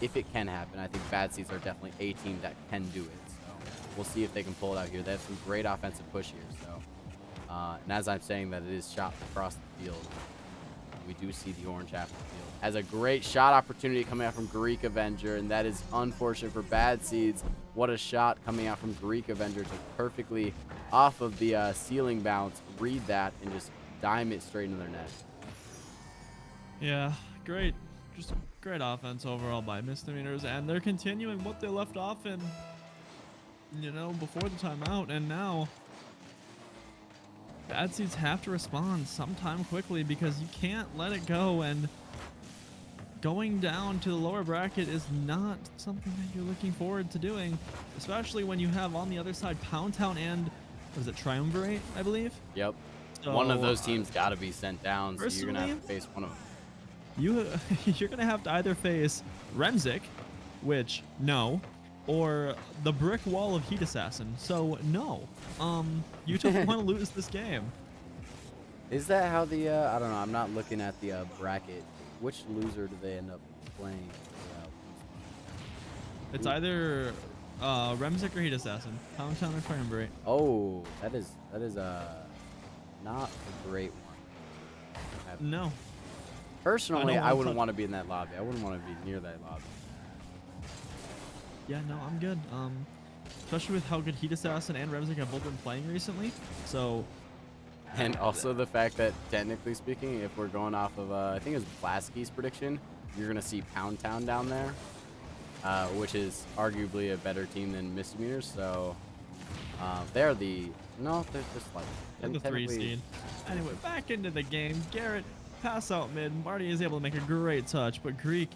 Speaker 1: if it can happen, I think bad seeds are definitely a team that can do it. So, we'll see if they can pull it out here. They have some great offensive push here. So, and as I'm saying that, it is shot across the field. We do see the orange half of the field. Has a great shot opportunity coming out from Greek Avenger, and that is unfortunate for bad seeds. What a shot coming out from Greek Avenger to perfectly off of the ceiling bounce, read that, and just dime it straight into their net.
Speaker 2: Yeah, great. Just great offense overall by Misdemeanors, and they're continuing what they left off in, before the timeout, and now bad seeds have to respond sometime quickly, because you can't let it go, and going down to the lower bracket is not something that you're looking forward to doing, especially when you have on the other side Pound Town and, was it Triumvirate, I believe?
Speaker 1: Yep.
Speaker 2: So,
Speaker 1: one of those teams got to be sent down, so you're going to have to face one of them.
Speaker 2: You're going to have to either face Remzik, which, no, or the brick wall of Heat Assassin. So, no. You don't want to lose this game.
Speaker 1: Is that how the, I don't know, I'm not looking at the bracket. Which loser do they end up playing?
Speaker 2: It's either Remzik or Heat Assassin. Pound Town or Triumvirate.
Speaker 1: Oh, that is not a great one.
Speaker 2: No.
Speaker 1: Personally, I
Speaker 2: wanna
Speaker 1: wouldn't
Speaker 2: touch-
Speaker 1: want to be in that lobby. I wouldn't want to be near that lobby.
Speaker 2: Yeah, no, I'm good. Especially with how good Heat Assassin and Remzik have both been playing recently. So,
Speaker 1: And also the fact that, technically speaking, if we're going off of, I think it was Blasky's prediction, you're going to see Pound Town down there, which is arguably a better team than Misdemeanors. So, they're the, no, they're just like,
Speaker 2: they're the 3 seed. Anyway, back into the game. Garrett, pass out mid. Marty is able to make a great touch, but Greek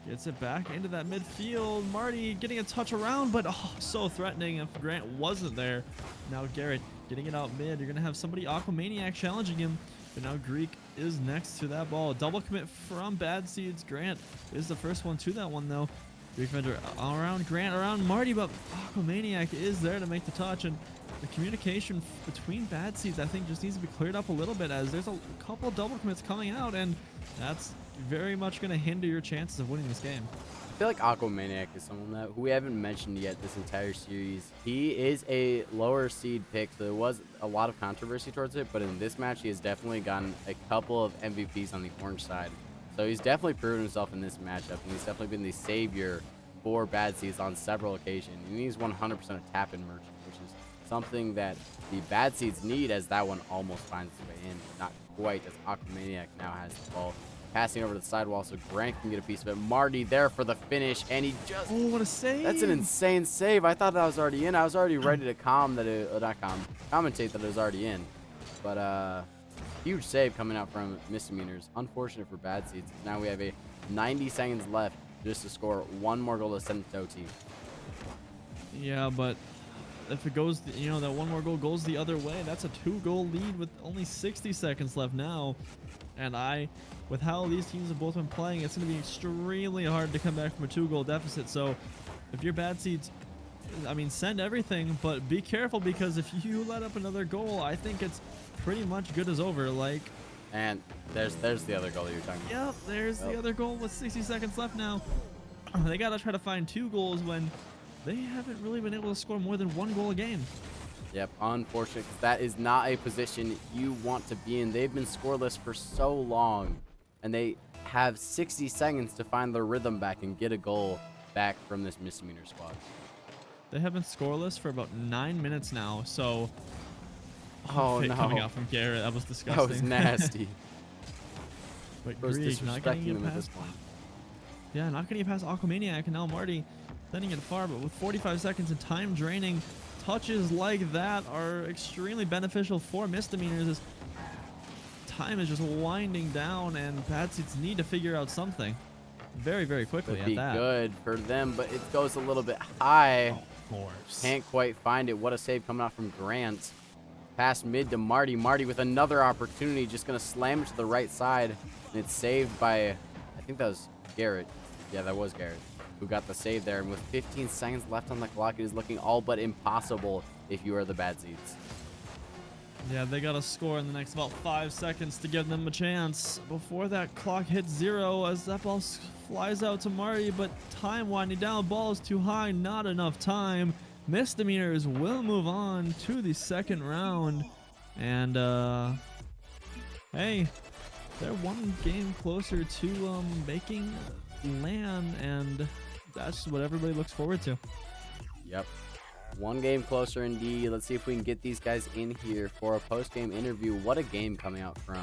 Speaker 2: gets it back into that midfield. Marty getting a touch around, but so threatening if Grant wasn't there. Now Garrett getting it out mid. You're going to have somebody Aquamaniac challenging him, but now Greek is next to that ball. Double commit from Bad Seeds. Grant is the first one to that one, though. Greek Vendor around Grant, around Marty, but Aquamaniac is there to make the touch, and the communication between Bad Seeds, I think, just needs to be cleared up a little bit, as there's a couple double commits coming out, and that's very much going to hinder your chances of winning this game.
Speaker 1: I feel like Aquamaniac is someone that who we haven't mentioned yet this entire series. He is a lower seed pick, so there was a lot of controversy towards it, but in this match, he has definitely gotten a couple of MVPs on the orange side. So he's definitely proven himself in this matchup, and he's definitely been the savior for Bad Seeds on several occasions. And he's 100% a tap-in merchant, which is something that the Bad Seeds need, as that one almost finds its way in, but not quite, as Aquamaniac now has the ball. Passing over to the sidewall so Grant can get a piece of it. Marty there for the finish, and he just...
Speaker 2: Oh, what a save!
Speaker 1: That's an insane save. I thought that was already in. I was already ready to commentate that it was already in. But, huge save coming out from Misdemeanors. Unfortunate for Bad Seeds. Now we have a 90 seconds left just to score one more goal to send it to OT.
Speaker 2: Yeah, but if it goes, you know, that one more goal goes the other way, that's a 2-goal lead with only 60 seconds left now. And with how these teams have both been playing, it's going to be extremely hard to come back from a 2-goal deficit. So if you're Bad Seeds, I mean, send everything, but be careful, because if you let up another goal, I think it's pretty much good as over. Like,
Speaker 1: and there's the other goal that you're talking about.
Speaker 2: Yep, there's the other goal with 60 seconds left now. They got to try to find 2 goals when they haven't really been able to score more than 1 goal a game.
Speaker 1: Yep, unfortunate, because that is not a position you want to be in. They've been scoreless for so long, and they have 60 seconds to find their rhythm back and get a goal back from this Misdemeanor squad.
Speaker 2: They have been scoreless for about 9 minutes now, so...
Speaker 1: Oh, no.
Speaker 2: Coming out from Garrett, that was disgusting.
Speaker 1: That was nasty.
Speaker 2: But
Speaker 1: was
Speaker 2: Greek not getting
Speaker 1: disrespecting
Speaker 2: it
Speaker 1: them at this
Speaker 2: past...
Speaker 1: point.
Speaker 2: Yeah, not getting it past Aquamaniac, and now Marty sending it far, but with 45 seconds and time draining, touches like that are extremely beneficial for Misdemeanors, as time is just winding down, and Bad Seeds need to figure out something very, very quickly
Speaker 1: Would
Speaker 2: at
Speaker 1: be
Speaker 2: that.
Speaker 1: good for them, but it goes a little bit high.
Speaker 2: Of course.
Speaker 1: Can't quite find it. What a save coming out from Grant. Pass mid to Marty. Marty with another opportunity, just going to slam it to the right side, and it's saved by, I think that was Garrett. Yeah, that was Garrett who got the save there, and with 15 seconds left on the clock, it is looking all but impossible if you are the Bad Seeds.
Speaker 2: Yeah, they got to score in the next about 5 seconds to give them a chance before that clock hits 0, as that ball flies out to Marty, but time winding down, ball is too high, not enough time. Misdemeanors will move on to the second round, and hey, they're 1 game closer to making LAN, and that's what everybody looks forward to.
Speaker 1: Yep. 1 game closer indeed. Let's see if we can get these guys in here for a post-game interview. What a game coming out from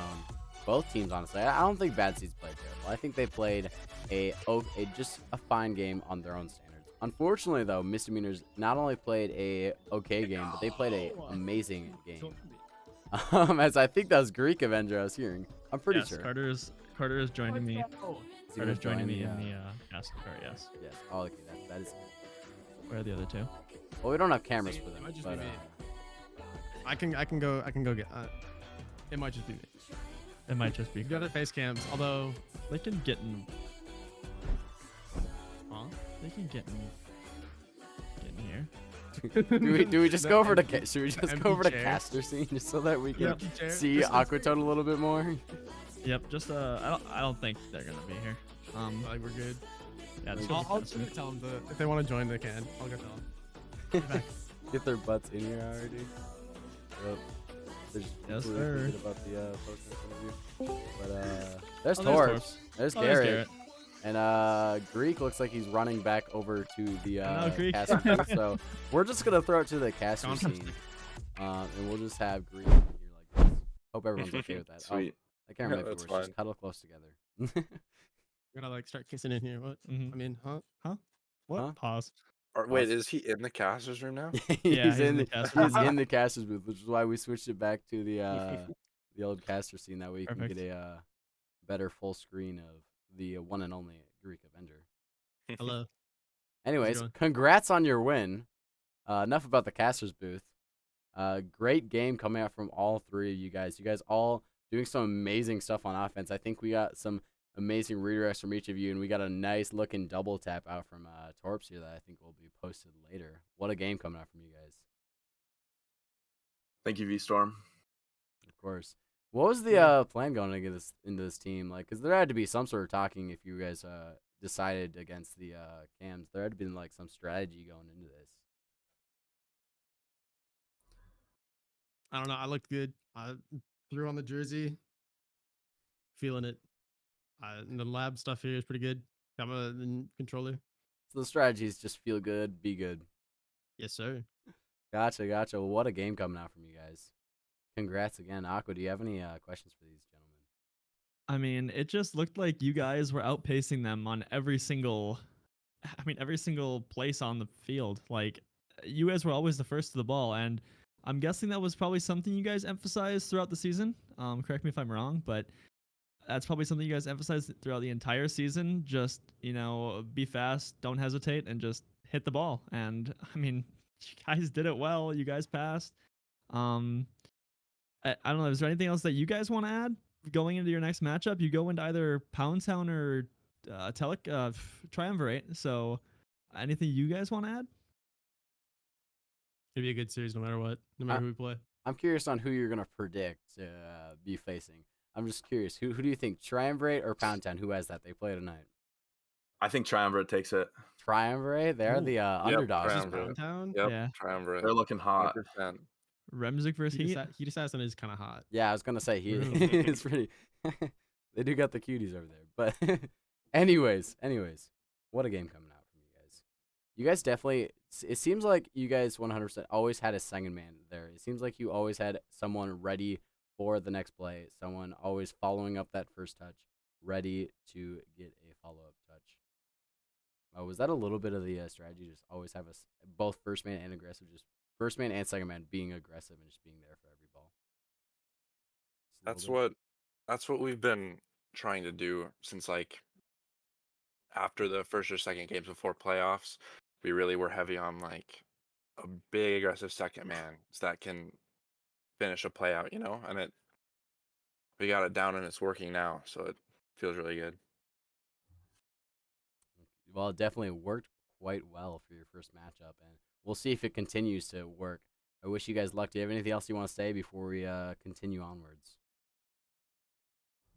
Speaker 1: both teams, honestly. I don't think Bad Seeds played terrible. I think they played just a fine game on their own standards. Unfortunately, though, Misdemeanors not only played a okay game, but they played an amazing game. As I think that was Greek Avenger I was hearing. I'm pretty sure.
Speaker 2: Carter is joining me. Carter's joining me in the cast car, yes.
Speaker 1: Yes. Oh, okay. That is.
Speaker 2: Where are the other 2?
Speaker 1: Well, we don't have cameras for them, but
Speaker 3: I can go get. It might just be me.
Speaker 2: It might just be.
Speaker 3: You got the face cams, although
Speaker 2: They can get in.
Speaker 3: huh?
Speaker 2: They can get in here.
Speaker 1: do we just go over to should we just
Speaker 3: empty
Speaker 1: go over to
Speaker 3: chair.
Speaker 1: caster scene just so that we can
Speaker 3: Empty chair.
Speaker 1: see
Speaker 3: This is-
Speaker 1: Aquatone a little bit more?
Speaker 2: Yep. Just I don't think they're gonna be here.
Speaker 3: Like we're good.
Speaker 2: Yeah. Just
Speaker 3: I'll tell them if they want to join, they can. I'll go tell them.
Speaker 1: Get their butts in here already. Yep. They're just
Speaker 2: Yes,
Speaker 1: really
Speaker 2: sir.
Speaker 1: good about the post-match interview. But there's
Speaker 2: Oh,
Speaker 1: Torps. There's
Speaker 2: Oh,
Speaker 1: Garrett. And Greek looks like he's running back over to the
Speaker 2: And now Greek.
Speaker 1: caster booth. So we're just gonna throw it to the caster
Speaker 3: Contact
Speaker 1: scene.
Speaker 3: stick.
Speaker 1: And we'll just have Greek here like this. Hope everyone's okay with that.
Speaker 4: Sweet.
Speaker 1: Oh, I can't remember if it
Speaker 4: That's
Speaker 1: works. Just
Speaker 4: fine.
Speaker 1: cuddle close together.
Speaker 3: Gotta like start kissing in here. What?
Speaker 2: Mhm.
Speaker 3: I mean, huh?
Speaker 2: What?
Speaker 1: Huh?
Speaker 2: Pause.
Speaker 4: Wait,
Speaker 1: Awesome.
Speaker 4: is he in the caster's room now?
Speaker 2: Yeah,
Speaker 1: he's in the
Speaker 2: caster's
Speaker 1: he's
Speaker 2: booth.
Speaker 1: in the caster's booth, which is why we switched it back to the old caster scene. That way you can
Speaker 2: Perfect.
Speaker 1: get a better full screen of the one and only Greek Avenger.
Speaker 3: Hello.
Speaker 1: Anyways,
Speaker 3: going?
Speaker 1: congrats on your win. Enough about the caster's booth. Great game coming out from all three of you guys. You guys all doing some amazing stuff on offense. I think we got some amazing redirects from each of you, and we got a nice looking double tap out from Torps here that I think will be posted later. What a game coming out from you guys.
Speaker 4: Thank you, V-Storm.
Speaker 1: Of course. What was the plan going into this team? Like, because there had to be some sort of talking if you guys decided against the cams. There had to be like some strategy going into this.
Speaker 3: I don't know. I looked good. I threw on the jersey. Feeling it. And the lab stuff here is pretty good. Got my controller.
Speaker 1: So the strategies just feel good, be good.
Speaker 3: Yes, sir.
Speaker 1: Gotcha. Well, what a game coming out from you guys. Congrats again. Aqua, do you have any questions for these gentlemen?
Speaker 2: I mean, it just looked like you guys were outpacing them on every single place on the field. Like, you guys were always the first to the ball, and I'm guessing that was probably something you guys emphasized throughout the season. Correct me if I'm wrong, but that's probably something you guys emphasized throughout the entire season. Just, be fast, don't hesitate, and just hit the ball. And I mean, you guys did it well. You guys passed. I don't know. Is there anything else that you guys want to add going into your next matchup? You go into either Pound Town or Triumvirate. So, anything you guys want to add?
Speaker 3: It'd be a good series no matter what. No matter who we play.
Speaker 1: I'm curious on who you're gonna predict to be facing. I'm just curious. Who do you think, Triumvirate or Pound Town? Who has that? They play tonight.
Speaker 4: I think Triumvirate takes it.
Speaker 1: Triumvirate. They're
Speaker 3: Ooh.
Speaker 1: the underdogs.
Speaker 4: Triumvirate.
Speaker 3: Downtown.
Speaker 4: Yep,
Speaker 2: Yeah.
Speaker 4: Triumvirate.
Speaker 3: They're
Speaker 4: looking hot. 100%.
Speaker 2: Remzik versus Heat.
Speaker 3: Heat Assassin is kind of hot.
Speaker 1: Yeah, I was gonna say he
Speaker 3: Ooh.
Speaker 1: it's pretty. They do got the cuties over there, but anyways, what a game coming out from you guys. You guys definitely. It seems like you guys 100% always had a second man there. It seems like you always had someone ready for the next play. Someone always following up that first touch, ready to get a follow-up touch. Was that a little bit of the strategy? Just always have both first man and aggressive, just first man and second man being aggressive and just being there for every ball.
Speaker 4: That's what we've been trying to do since like after the first or second games before playoffs. We really were heavy on like a big aggressive second man that can finish a play out, and we got it down and it's working now, so it feels really good.
Speaker 1: Well, it definitely worked quite well for your first matchup, and we'll see if it continues to work. I wish you guys luck. Do you have anything else you want to say before we continue onwards?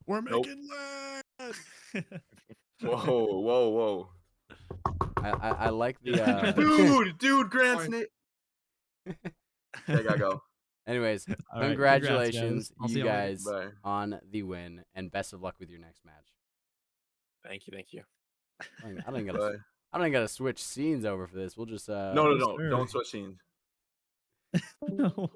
Speaker 3: We're
Speaker 4: Nope.
Speaker 3: making land.
Speaker 4: Whoa.
Speaker 1: I like the
Speaker 4: Dude, Grant
Speaker 3: Sorry.
Speaker 4: Snake. I gotta go.
Speaker 1: Anyways,
Speaker 2: All right,
Speaker 1: congratulations,
Speaker 2: congrats, guys. I'll see
Speaker 1: you
Speaker 2: y'all later.
Speaker 1: guys,
Speaker 4: Bye.
Speaker 1: on the win, and best of luck with your next match.
Speaker 4: Thank you.
Speaker 1: I don't even
Speaker 4: Bye.
Speaker 1: gotta switch scenes over for this. We'll just
Speaker 4: No,
Speaker 2: sir.
Speaker 4: don't switch scenes.
Speaker 2: No.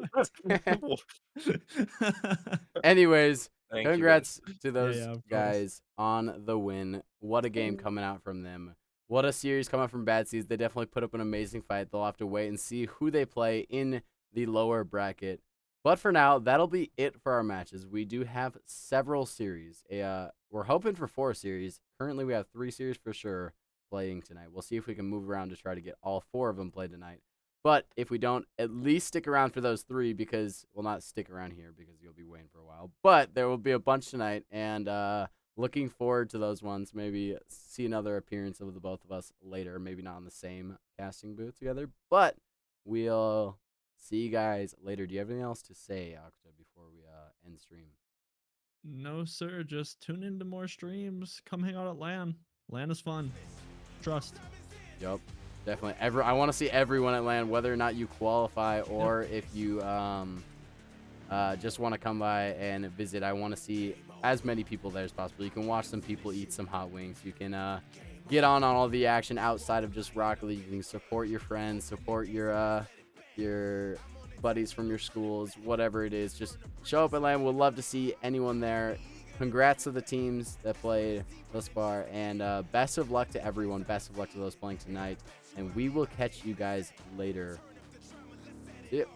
Speaker 1: Anyways,
Speaker 4: Thank you,
Speaker 1: congrats to those
Speaker 2: yeah, of course.
Speaker 1: guys on the win. What a game coming out from them. What a series coming out from Bad Seeds. They definitely put up an amazing fight. They'll have to wait and see who they play in the lower bracket. But for now, that'll be it for our matches. We do have several series. We're hoping for 4 series. Currently, we have 3 series for sure playing tonight. We'll see if we can move around to try to get all 4 of them played tonight. But if we don't, at least stick around for those 3 because, well, not stick around here because you'll be waiting for a while. But there will be a bunch tonight, and looking forward to those ones. Maybe see another appearance of the both of us later. Maybe not in the same casting booth together, but we'll see you guys later. Do you have anything else to say, Octa, before we end stream?
Speaker 2: No, sir. Just tune into more streams. Come hang out at LAN. LAN is fun. Trust.
Speaker 1: Yup, definitely. I want to see everyone at LAN, whether or not you qualify or if you just want to come by and visit. I want to see as many people there as possible. You can watch some people eat some hot wings. You can get on all the action outside of just Rocket League. You can support your friends, support your buddies from your schools, whatever it is. Just show up at LAN. We'd love to see anyone there. Congrats to the teams that played thus far, and best of luck to everyone. Best of luck to those playing tonight, and we will catch you guys later. Yep.